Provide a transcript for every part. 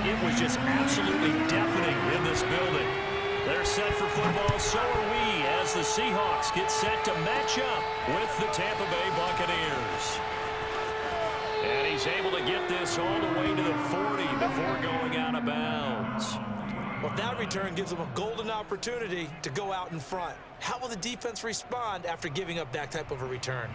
it was just absolutely deafening in this building. They're set for football, so are we, as the Seahawks get set to match up with the Tampa Bay Buccaneers. And he's able to get this all the way to the 40 before going out of bounds. Well, that return gives them a golden opportunity to go out in front. How will the defense respond after giving up that type of a return?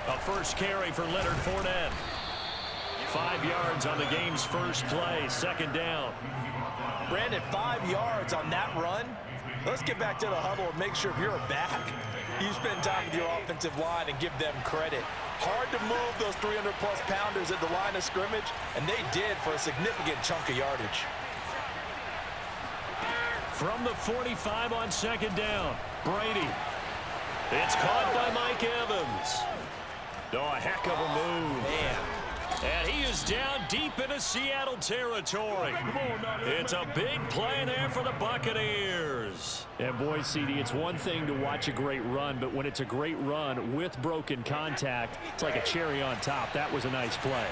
A first carry for Leonard Fournette. 5 yards on the game's first play, second down. Brandon, 5 yards on that run. Let's get back to the huddle and make sure if you're a back, you spend time with your offensive line and give them credit. Hard to move those 300-plus pounders at the line of scrimmage, and they did for a significant chunk of yardage. From the 45 on second down, Brady. It's caught by Mike Evans. Oh, a heck of a move. Man. And he is down deep into Seattle territory. It's a big play there for the Buccaneers. And boy, CD, it's one thing to watch a great run, but when it's a great run with broken contact, it's like a cherry on top. That was a nice play.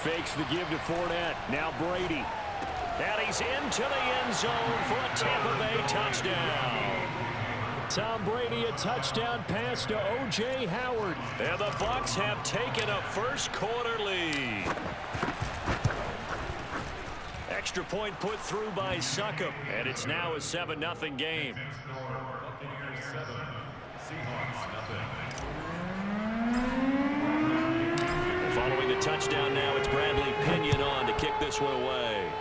Fakes the give to Fournette. Now Brady. And he's into the end zone for a Tampa Bay touchdown. Tom Brady, a touchdown pass to O.J. Howard. And the Bucs have taken a first quarter lead. Extra point put through by Succop, and it's now a 7-0 game. Following the touchdown now, it's Bradley Pinion on to kick this one away.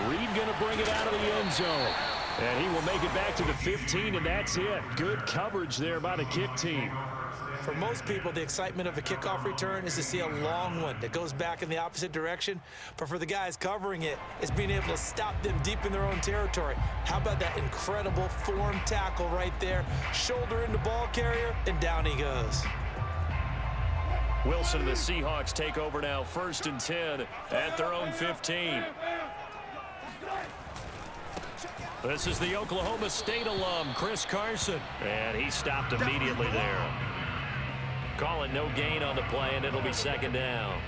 Reed going to bring it out of the end zone. And he will make it back to the 15, and that's it. Good coverage there by the kick team. For most people, the excitement of a kickoff return is to see a long one that goes back in the opposite direction. But for the guys covering it, it's being able to stop them deep in their own territory. How about that incredible form tackle right there? Shoulder into ball carrier, and down he goes. Wilson and the Seahawks take over now, 1st and 10 at their own 15. This is the Oklahoma State alum, Chris Carson. And he stopped immediately there. Calling no gain on the play, and it'll be second down.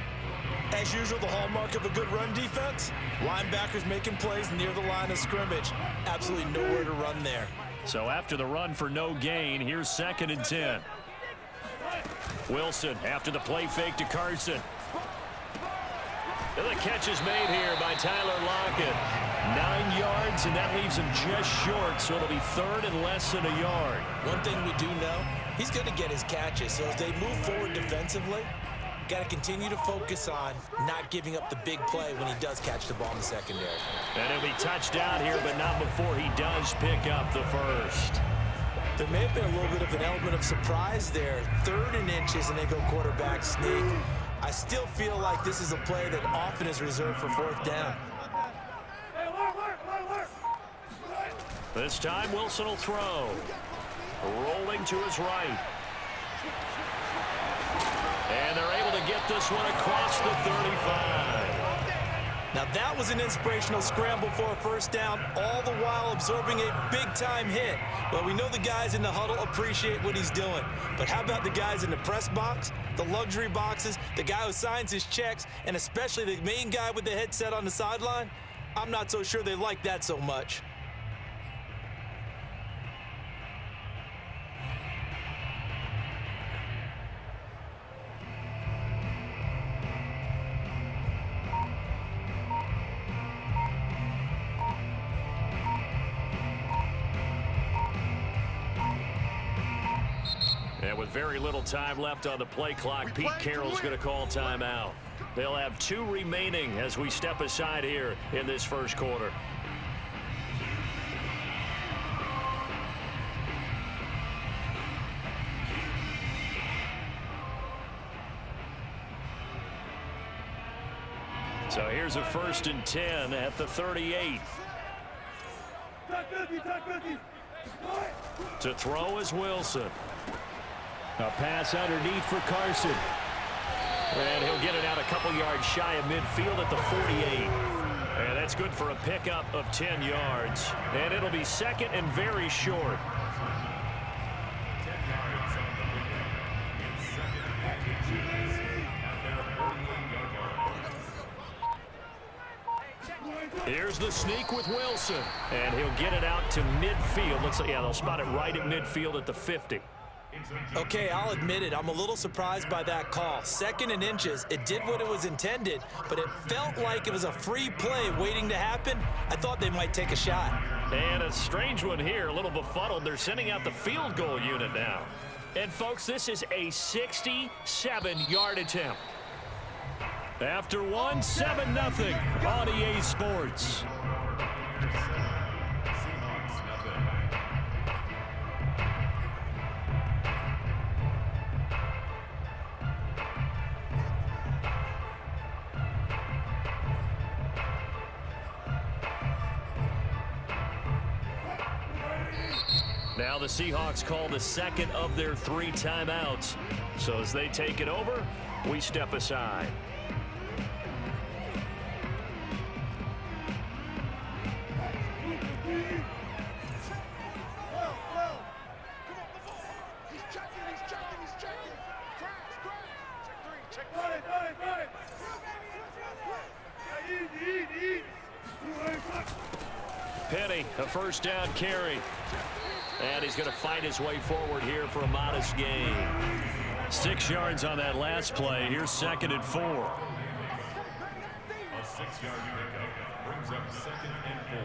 As usual, the hallmark of a good run defense, linebackers making plays near the line of scrimmage. Absolutely nowhere to run there. So after the run for no gain, here's 2nd and 10. Wilson after the play fake to Carson. And the catch is made here by Tyler Lockett. 9 yards, and that leaves him just short, so it'll be 3rd and less than a yard. One thing we do know, he's going to get his catches. So as they move forward defensively, got to continue to focus on not giving up the big play when he does catch the ball in the secondary. And he'll be touched down here, but not before he does pick up the first. There may have been a little bit of an element of surprise there. 3rd and inches, and they go quarterback sneak. I still feel like this is a play that often is reserved for 4th down. This time Wilson will throw. Rolling to his right. And they're able to get this one across the 35. Now that was an inspirational scramble for a 1st down, all the while absorbing a big-time hit. Well, we know the guys in the huddle appreciate what he's doing. But how about the guys in the press box, the luxury boxes, the guy who signs his checks, and especially the main guy with the headset on the sideline? I'm not so sure they like that so much. And with very little time left on the play clock, Pete Carroll's going to call timeout. They'll have 2 remaining as we step aside here in this first quarter. So here's a 1st and 10 at the 38. To throw is Wilson. A pass underneath for Carson. And he'll get it out a couple yards shy of midfield at the 48. And that's good for a pickup of 10 yards. And it'll be second and very short. Here's the sneak with Wilson. And he'll get it out to midfield. Looks like, yeah, they'll spot it right at midfield at the 50. Okay, I'll admit it. I'm a little surprised by that call. 2nd and inches. It did what it was intended, but it felt like it was a free play waiting to happen. I thought they might take a shot. And a strange one here, a little befuddled. They're sending out the field goal unit now. And, folks, this is a 67-yard attempt. After one, 7-0 on EA Sports. Now the Seahawks call the second of their 3 timeouts. So as they take it over, we step aside. Penny, a first down carry. And he's going to fight his way forward here for a modest gain. 6 yards on that last play. Here's 2nd and 4. A 6-yard pickup brings up 2nd and 4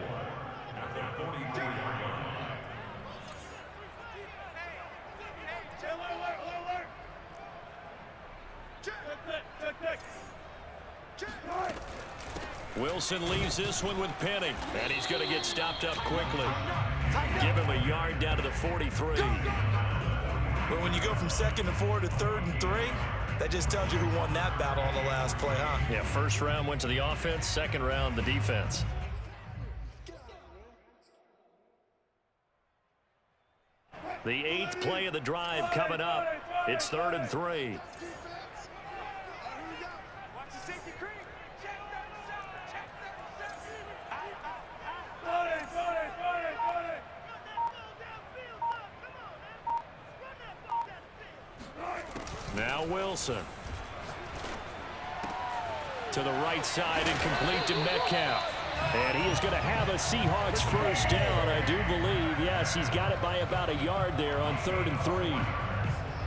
at the 44-yard line. Wilson leaves this one with Penny, and he's going to get stopped up quickly. Give him a yard down to the 43. But when you go from 2nd and 4 to 3rd and 3, that just tells you who won that battle on the last play, huh? Yeah, first round went to the offense, second round the defense. The 8th play of the drive coming up. It's 3rd and 3. Now Wilson. To the right side and complete to Metcalf. And he is going to have a Seahawks first down, I do believe. Yes, he's got it by about a yard there on 3rd and 3.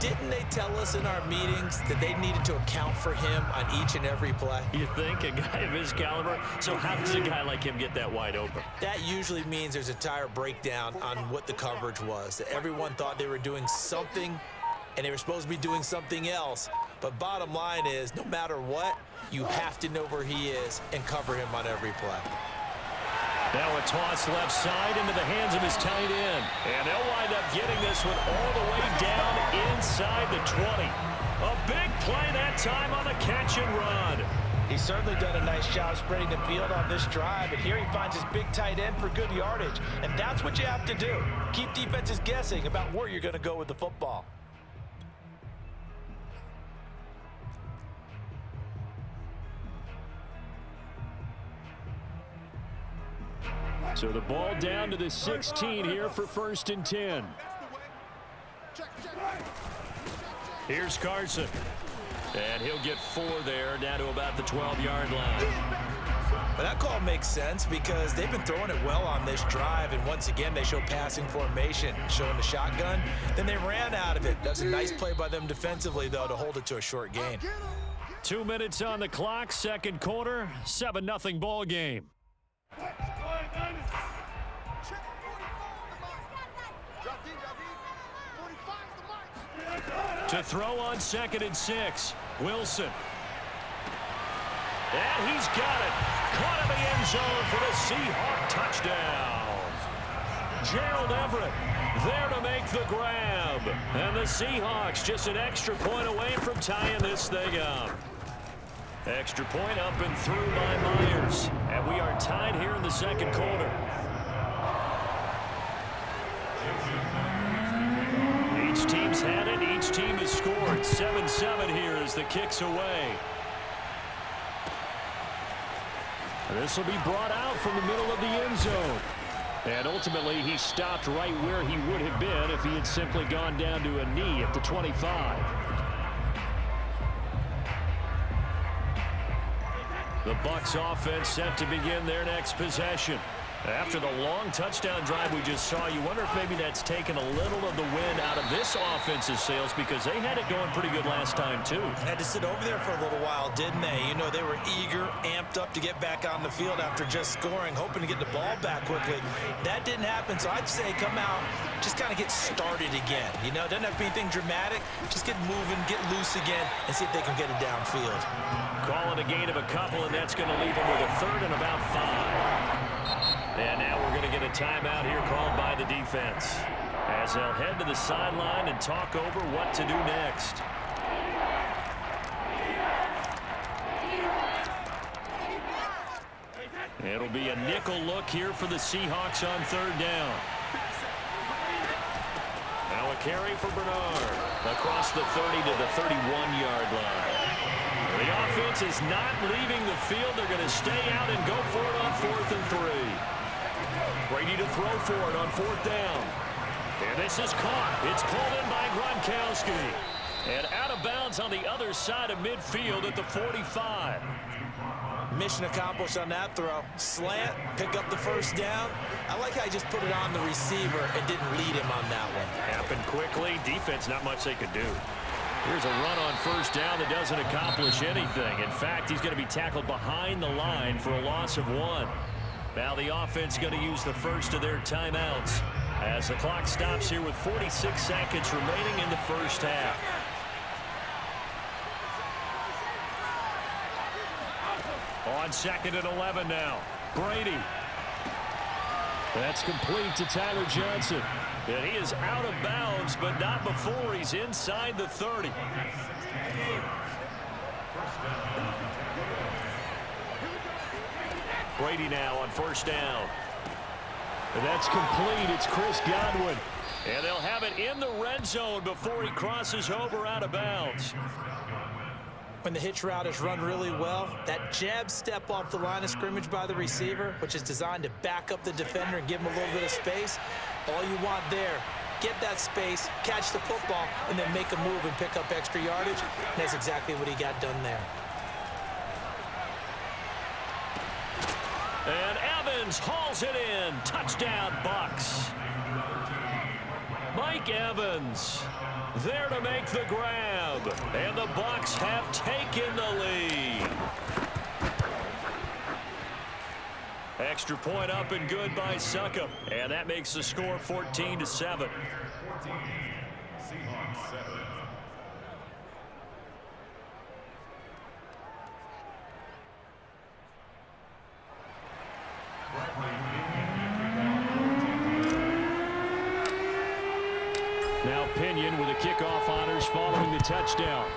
Didn't they tell us in our meetings that they needed to account for him on each and every play? You think? A guy of his caliber? So how does a guy like him get that wide open? That usually means there's a tire breakdown on what the coverage was. That everyone thought they were doing something and they were supposed to be doing something else. But bottom line is, no matter what, you have to know where he is and cover him on every play. Now a toss left side into the hands of his tight end. And they'll wind up getting this one all the way down inside the 20. A big play that time on the catch and run. He's certainly done a nice job spreading the field on this drive, and here he finds his big tight end for good yardage. And that's what you have to do. Keep defenses guessing about where you're going to go with the football. So the ball down to the 16 here for 1st and 10. Here's Carson. And he'll get 4 there, down to about the 12-yard line. But that call makes sense because they've been throwing it well on this drive, and once again they show passing formation, showing the shotgun. Then they ran out of it. That's a nice play by them defensively, though, to hold it to a short gain. 2 minutes on the clock, 2nd quarter, 7-0 ball game. To throw on 2nd and 6, Wilson. And he's got it. Caught in the end zone for the Seahawk touchdown. Gerald Everett there to make the grab. And the Seahawks just an extra point away from tying this thing up. Extra point up and through by Myers. And we are tied here in the 2nd quarter. Each team's had it. Each Each team has scored 7-7 here as the kick's away. This will be brought out from the middle of the end zone. And ultimately, he stopped right where he would have been if he had simply gone down to a knee at the 25. The Bucs offense set to begin their next possession. After the long touchdown drive we just saw, you wonder if maybe that's taken a little of the wind out of this offense's sails because they had it going pretty good last time, too. Had to sit over there for a little while, didn't they? You know, they were eager, amped up to get back on the field after just scoring, hoping to get the ball back quickly. That didn't happen, so I'd say come out, just kind of get started again. You know, doesn't have to be anything dramatic. Just get moving, get loose again, and see if they can get it downfield. Calling a gain of a couple, and that's going to leave them with a third and about 5. And now we're going to get a timeout here called by the defense as they'll head to the sideline and talk over what to do next. It'll be a nickel look here for the Seahawks on third down. Now a carry for Bernard across the 30 to the 31-yard line. The offense is not leaving the field. They're going to stay out and go for it on 4th and 3. Brady to throw for it on 4th down. And this is caught. It's pulled in by Gronkowski. And out of bounds on the other side of midfield at the 45. Mission accomplished on that throw. Slant, pick up the first down. I like how he just put it on the receiver and didn't lead him on that one. Happened quickly. Defense, not much they could do. Here's a run on first down that doesn't accomplish anything. In fact, he's going to be tackled behind the line for a loss of 1. Now the offense going to use the first of their timeouts as the clock stops here with 46 seconds remaining in the first half. On 2nd and 11 now. Brady. That's complete to Tyler Johnson. And he is out of bounds, but not before he's inside the 30. Brady now on first down. And that's complete. It's Chris Godwin. And they'll have it in the red zone before he crosses over out of bounds. When the hitch route is run really well, that jab step off the line of scrimmage by the receiver, which is designed to back up the defender and give him a little bit of space, all you want there, get that space, catch the football, and then make a move and pick up extra yardage. And that's exactly what he got done there. And Evans hauls it in. Touchdown, Bucs. Mike Evans there to make the grab. And the Bucs have taken the lead. Extra point up and good by Succop. And that makes the score 14-7. 14, Seahawks 7. Now Pinion with the kickoff honors following the touchdown.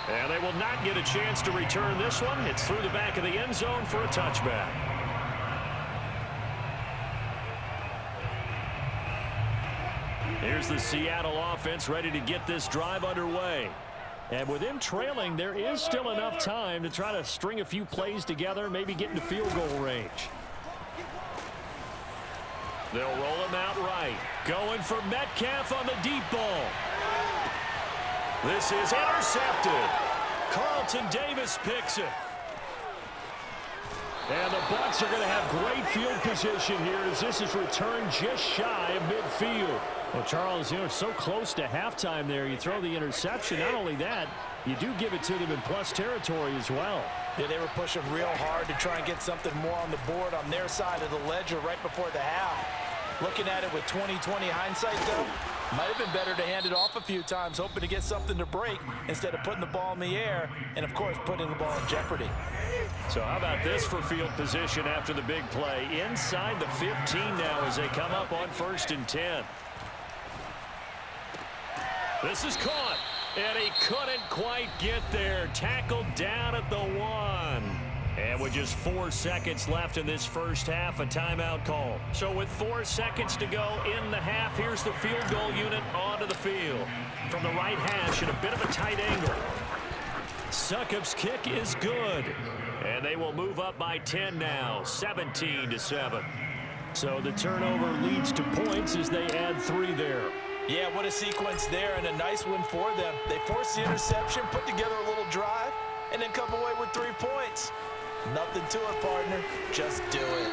And they will not get a chance to return this one. It's through the back of the end zone for a touchback. Here's the Seattle offense ready to get this drive underway. And with them trailing, there is still enough time to try to string a few plays together, maybe get into field goal range. They'll roll him out right. Going for Metcalf on the deep ball. This is intercepted. Carlton Davis picks it. And the Bucs are going to have great field position here as this is returned just shy of midfield. Well, Charles, you know, it's so close to halftime there. You throw the interception. Not only that, you do give it to them in plus territory as well. Yeah, they were pushing real hard to try and get something more on the board on their side of the ledger right before the half. Looking at it with 20/20 hindsight, though, might have been better to hand it off a few times, hoping to get something to break instead of putting the ball in the air and, of course, putting the ball in jeopardy. So how about this for field position after the big play? Inside the 15 now as they come up on 1st and 10. This is caught, and he couldn't quite get there. Tackled down at the 1. And with just 4 seconds left in this first half, a timeout call. So with 4 seconds to go in the half, here's the field goal unit onto the field. From the right hash at a bit of a tight angle. Succop's kick is good. And they will move up by 10 now, 17-7. So the turnover leads to points as they add 3 there. Yeah, what a sequence there, and a nice win for them. They forced the interception, put together a little drive, and then come away with 3 points. Nothing to it, partner. Just do it.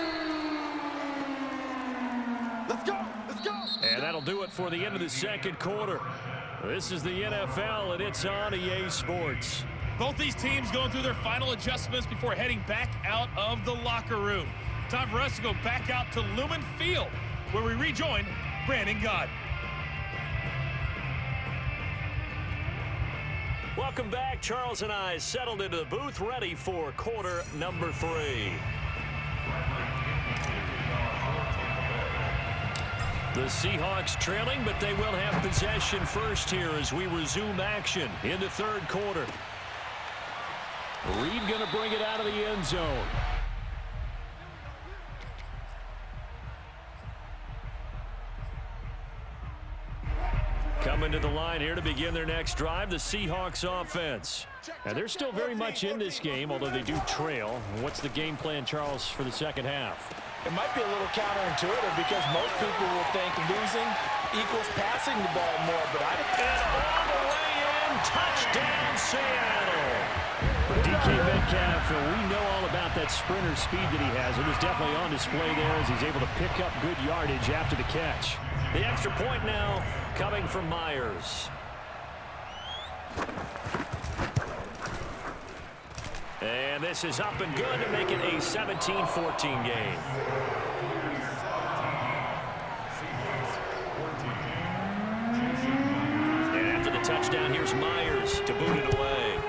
Let's go! Let's go! And that'll do it for the end of the second quarter. This is the NFL, and it's on EA Sports. Both these teams going through their final adjustments before heading back out of the locker room. Time for us to go back out to Lumen Field, where we rejoin Brandon Gott. Welcome back. Charles and I settled into the booth, ready for quarter number 3. The Seahawks trailing, but they will have possession first here as we resume action in the third quarter. Reed going to bring it out of the end zone. Coming to the line here to begin their next drive, the Seahawks offense. Now, they're still very much in this game, although they do trail. What's the game plan, Charles, for the second half? It might be a little counterintuitive because most people will think losing equals passing the ball more, but I think and all the way in, touchdown Seattle. For DK Metcalf, we know all about that sprinter speed that he has. It was definitely on display there as he's able to pick up good yardage after the catch. The extra point now coming from Myers. And this is up and good to make it a 17-14 game. And after the touchdown, here's Myers to boot it away.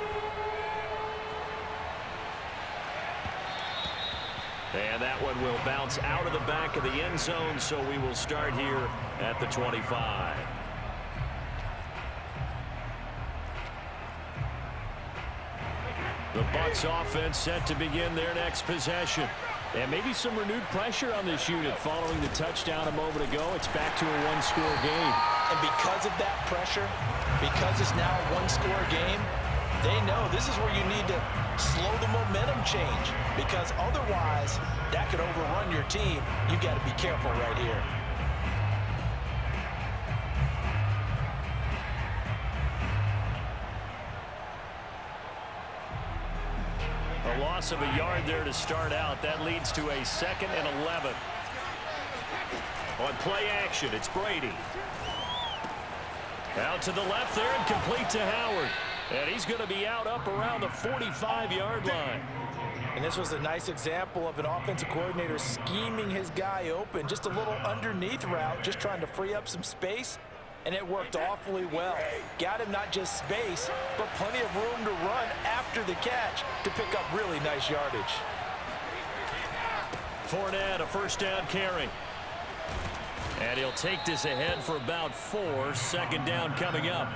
And that one will bounce out of the back of the end zone, so we will start here at the 25. The Bucs offense set to begin their next possession. And maybe some renewed pressure on this unit following the touchdown a moment ago. It's back to a one-score game. And because of that pressure, because it's now a one-score game, they know this is where you need to slow the momentum change, because otherwise that could overrun your team. You've got to be careful right here. A loss of a yard there to start out. That leads to a 2nd and 11. On play action, it's Brady. Out to the left there and complete to Howard. And he's going to be out up around the 45-yard line. And this was a nice example of an offensive coordinator scheming his guy open. Just a little underneath route, just trying to free up some space. And it worked awfully well. Got him not just space, but plenty of room to run after the catch to pick up really nice yardage. Fournette, a first down carry. And he'll take this ahead for about 4. 2nd down coming up.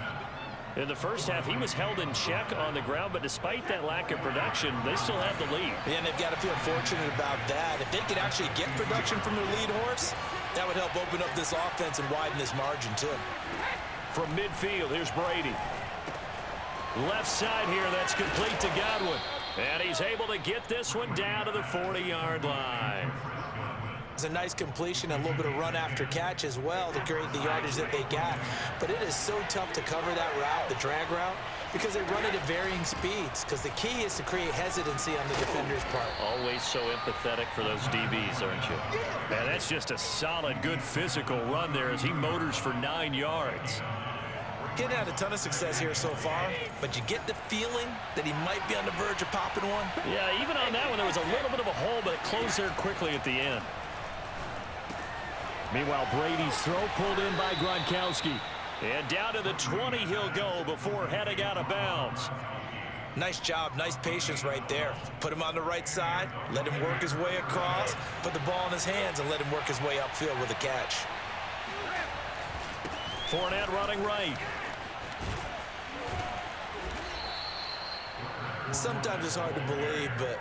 In the first half, he was held in check on the ground, but despite that lack of production, they still have the lead. And they've got to feel fortunate about that. If they could actually get production from their lead horse, that would help open up this offense and widen this margin, too. From midfield, here's Brady. Left side here, that's complete to Godwin. And he's able to get this one down to the 40-yard line. It's a nice completion and a little bit of run after catch as well to create the yardage that they got. But it is so tough to cover that route, the drag route, because they run it at varying speeds. Because the key is to create hesitancy on the defender's part. Always so empathetic for those DBs, aren't you? And that's just a solid, good physical run there as he motors for 9 yards. Getting had a ton of success here so far, but you get the feeling that he might be on the verge of popping one. Yeah, even on that one, there was a little bit of a hole, but it closed there quickly at the end. Meanwhile, Brady's throw pulled in by Gronkowski. And down to the 20 he'll go before heading out of bounds. Nice job, nice patience right there. Put him on the right side, let him work his way across, put the ball in his hands, and let him work his way upfield with a catch. Fournette running right. Sometimes it's hard to believe, but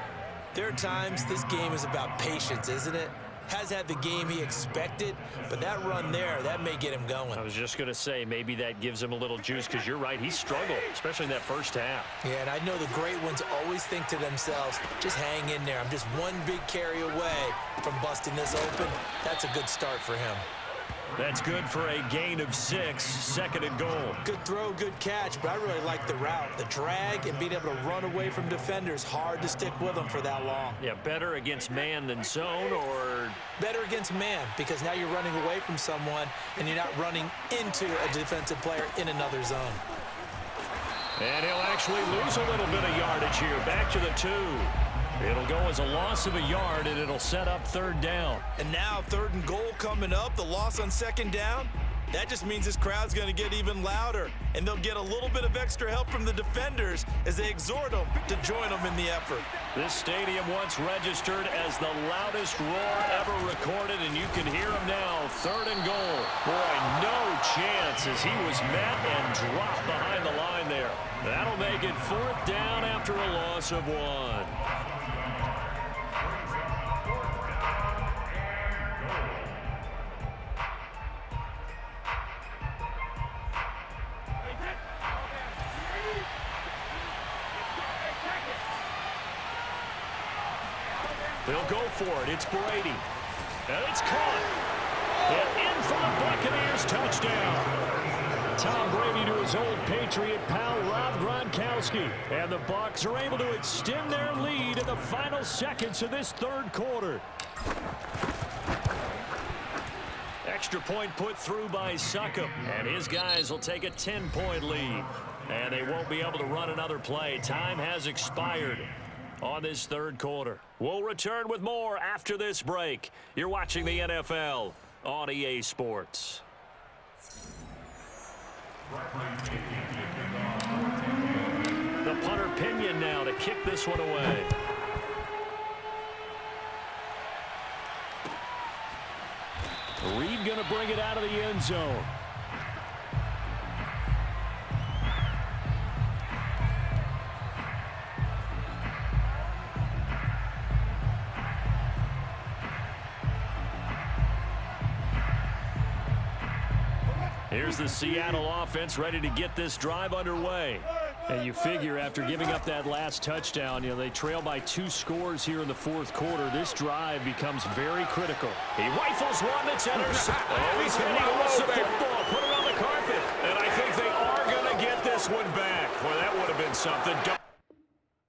There are times this game is about patience, isn't it? Has had the game he expected, but that run there, that may get him going. I was just going to say, maybe that gives him a little juice, because you're right, he struggled, especially in that first half. Yeah, and I know the great ones always think to themselves, just hang in there. I'm just one big carry away from busting this open. That's a good start for him. That's good for a gain of 6, 2nd and goal. Good throw, good catch, but I really like the route. The drag and being able to run away from defenders, hard to stick with them for that long. Yeah, better against man than zone, or? Better against man, because now you're running away from someone and you're not running into a defensive player in another zone. And he'll actually lose a little bit of yardage here. Back to the 2. It'll go as a loss of a yard, and it'll set up 3rd down. And now 3rd and goal coming up, the loss on 2nd down. That just means this crowd's going to get even louder, and they'll get a little bit of extra help from the defenders as they exhort them to join them in the effort. This stadium once registered as the loudest roar ever recorded, and you can hear him now. 3rd and goal. Boy, no chance as he was met and dropped behind the line there. That'll make it 4th down after a loss of 1. They'll go for it. It's Brady. And it's caught. And in for the Buccaneers touchdown. Tom Brady to his old Patriot pal, Rob Gronkowski. And the Bucs are able to extend their lead in the final seconds of this 3rd quarter. Extra point put through by Succop. And his guys will take a 10-point lead. And they won't be able to run another play. Time has expired on this 3rd quarter. We'll return with more after this break. You're watching the NFL on EA Sports. The punter Pinion now to kick this one away. Reed going to bring it out of the end zone. Here's the Seattle offense ready to get this drive underway. And you figure after giving up that last touchdown, they trail by 2 scores here in the 4th quarter. This drive becomes very critical. He rifles one that's intercepted. Oh, he's hitting the football. Put it on the carpet. And I think they are going to get this one back. Well, that would have been something.